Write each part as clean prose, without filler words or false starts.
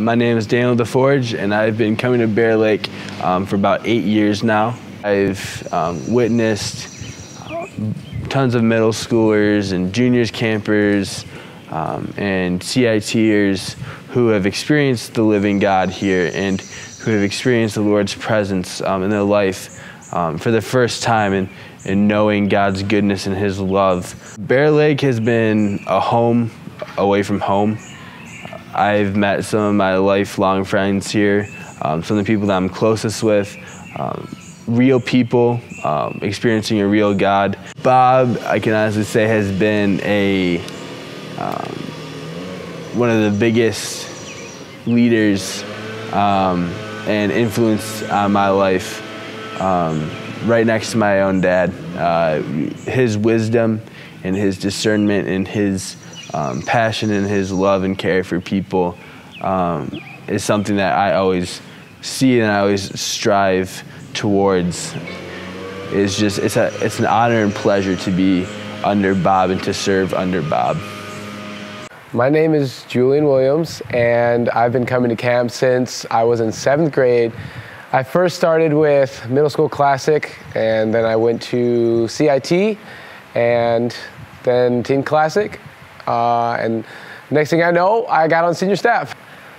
My name is DeForge, and I've been coming to Bear Lake for about 8 years now. I've witnessed tons of middle schoolers and juniors campers and CITers who have experienced the living God here and who have experienced the Lord's presence in their life for the first time and knowing God's goodness and His love. Bear Lake has been a home away from home. I've met some of my lifelong friends here, some of the people that I'm closest with, real people experiencing a real God. Bob, I can honestly say, has been one of the biggest leaders and influence on my life, right next to my own dad. His wisdom and his discernment and his passion and his love and care for people is something that I always see and I always strive towards. It's an honor and pleasure to be under Bob and to serve under Bob. My name is Julian Williams, and I've been coming to camp since I was in 7th grade. I first started with Middle School Classic, and then I went to CIT, and then Teen Classic. And next thing I know, I got on senior staff.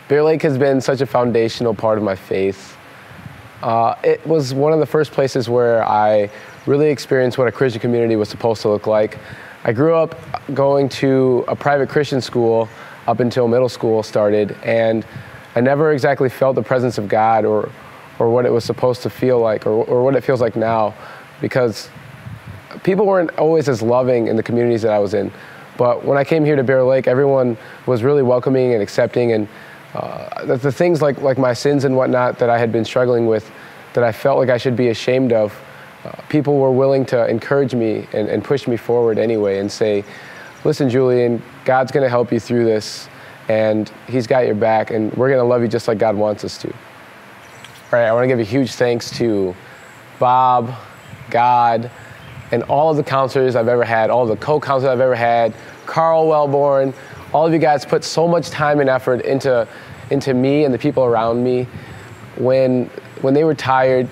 Bear Lake has been such a foundational part of my faith. It was one of the first places where I really experienced what a Christian community was supposed to look like. I grew up going to a private Christian school up until middle school started, and I never exactly felt the presence of God or what it was supposed to feel like or what it feels like now, because people weren't always as loving in the communities that I was in. But when I came here to Bear Lake, everyone was really welcoming and accepting, and the things like my sins and whatnot that I had been struggling with, that I felt like I should be ashamed of, people were willing to encourage me and push me forward anyway and say, listen, Julian, God's going to help you through this, and He's got your back, and we're going to love you just like God wants us to. All right, I want to give a huge thanks to Bob, God, and all of the counselors I've ever had, all of the co-counselors I've ever had, Carl Wellborn. All of you guys put so much time and effort into me and the people around me. When they were tired,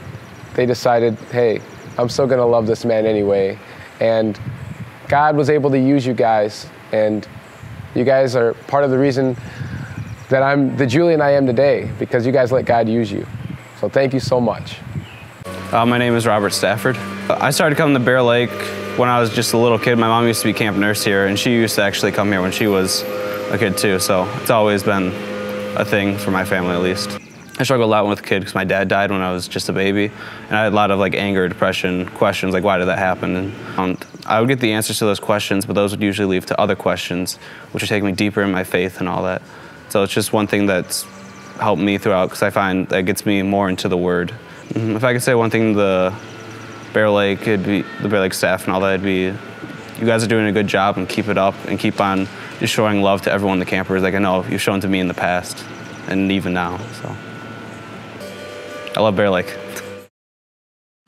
they decided, hey, I'm still gonna love this man anyway. And God was able to use you guys, and you guys are part of the reason that I'm the Julian I am today, because you guys let God use you. So thank you so much. My name is Stafford. I started coming to Bear Lake when I was just a little kid. My mom used to be camp nurse here, and she used to actually come here when she was a kid too, so it's always been a thing for my family at least. I struggled a lot with a kid because my dad died when I was just a baby, and I had a lot of anger, depression, questions like why did that happen, and I would get the answers to those questions, but those would usually lead to other questions, which would take me deeper in my faith and all that. So it's just one thing that's helped me throughout, because I find that gets me more into the Word. If I could say one thing, the Bear Lake, it'd be the Bear Lake staff and all that, it'd be, you guys are doing a good job, and keep it up and keep on just showing love to everyone, the campers, like I know you've shown to me in the past and even now, so. I love Bear Lake.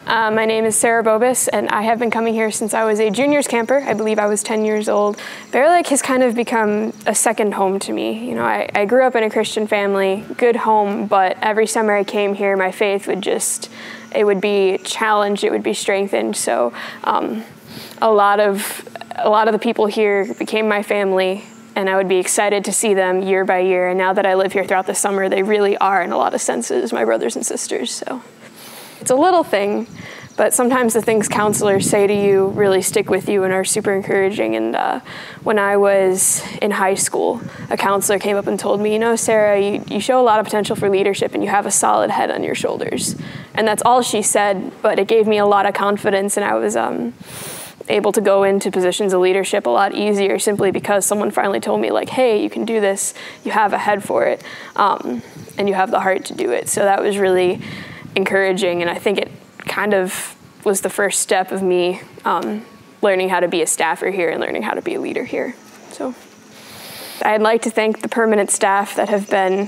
My name is Bovis, and I have been coming here since I was a juniors camper. I believe I was 10 years old. Bear Lake has kind of become a second home to me. You know, I grew up in a Christian family, good home, but every summer I came here, my faith would it would be challenged, it would be strengthened. So a lot of the people here became my family, and I would be excited to see them year by year. And now that I live here throughout the summer, they really are, in a lot of senses, my brothers and sisters. So it's a little thing, but sometimes the things counselors say to you really stick with you and are super encouraging. And when I was in high school, a counselor came up and told me, you know, Sarah, you show a lot of potential for leadership and you have a solid head on your shoulders. And that's all she said, but it gave me a lot of confidence, and I was able to go into positions of leadership a lot easier simply because someone finally told me, like, hey, you can do this, you have a head for it, and you have the heart to do it. So that was really encouraging, and I think it kind of was the first step of me learning how to be a staffer here and learning how to be a leader here. So I'd like to thank the permanent staff that have been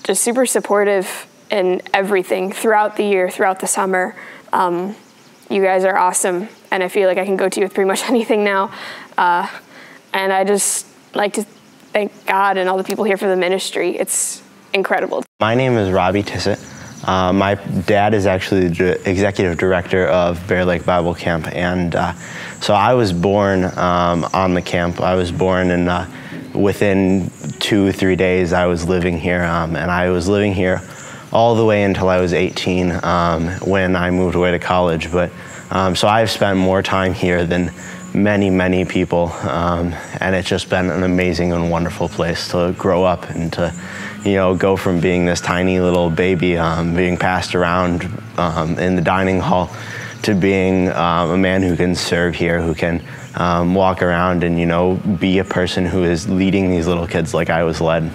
just super supportive in everything throughout the year, throughout the summer. You guys are awesome, and I feel like I can go to you with pretty much anything now. And I just like to thank God and all the people here for the ministry. It's incredible. My name is Robbie Tessa. My dad is actually the executive director of Bair Lake Bible Camp, and so I was born on the camp. I was born, and within 2-3 days I was living here, and I was living here all the way until I was 18 when I moved away to college. But so I've spent more time here than many people, and it's just been an amazing and wonderful place to grow up and to, you know, go from being this tiny little baby being passed around in the dining hall to being a man who can serve here, who can walk around and, you know, be a person who is leading these little kids like I was led.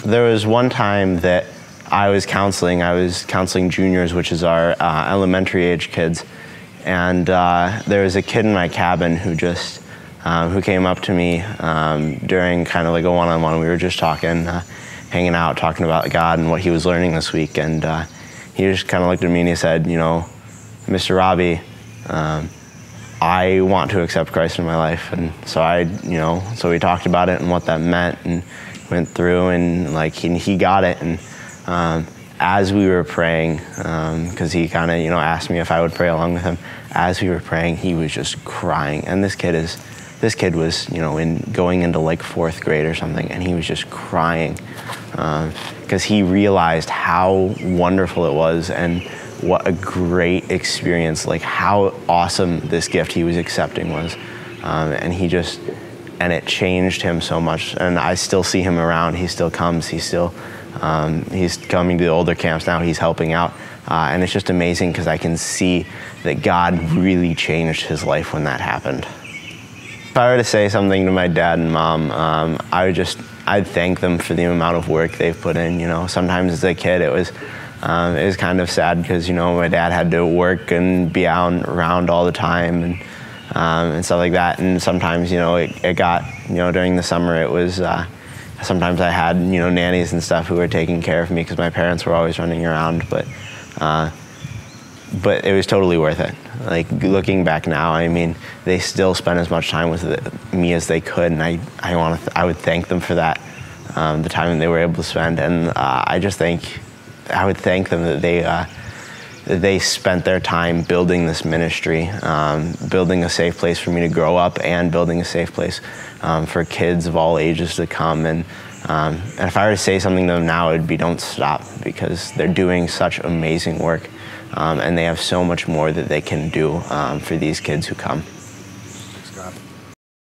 There was one time that I was counseling juniors, which is our elementary age kids, and there was a kid in my cabin who just who came up to me during kind of like a one-on-one. We were just talking, hanging out, talking about God and what he was learning this week, and he just kind of looked at me and he said, you know, Mr. Robbie, I want to accept Christ in my life. And so so we talked about it and what that meant, and went through, and like he got it. And as we were praying, because he kind of, you know, asked me if I would pray along with him, as we were praying, he was just crying. And this kid was, you know, going into like 4th grade or something, and he was just crying because he realized how wonderful it was and what a great experience, like how awesome this gift he was accepting was. And it changed him so much. And I still see him around. He still comes. He's coming to the older camps now. He's helping out. And it's just amazing because I can see that God really changed his life when that happened. If I were to say something to my dad and mom, I'd thank them for the amount of work they've put in. You know, sometimes as a kid it was kind of sad because, you know, my dad had to work and be out around all the time and stuff like that. And sometimes, you know, it got, you know, during the summer it was, sometimes I had, you know, nannies and stuff who were taking care of me because my parents were always running around. But it was totally worth it. Like, looking back now, I mean, they still spent as much time with me as they could, and I would thank them for that, the time that they were able to spend. And I would thank them that they spent their time building this ministry, building a safe place for me to grow up, and building a safe place for kids of all ages to come. And if I were to say something to them now, it would be don't stop, because they're doing such amazing work, and they have so much more that they can do for these kids who come.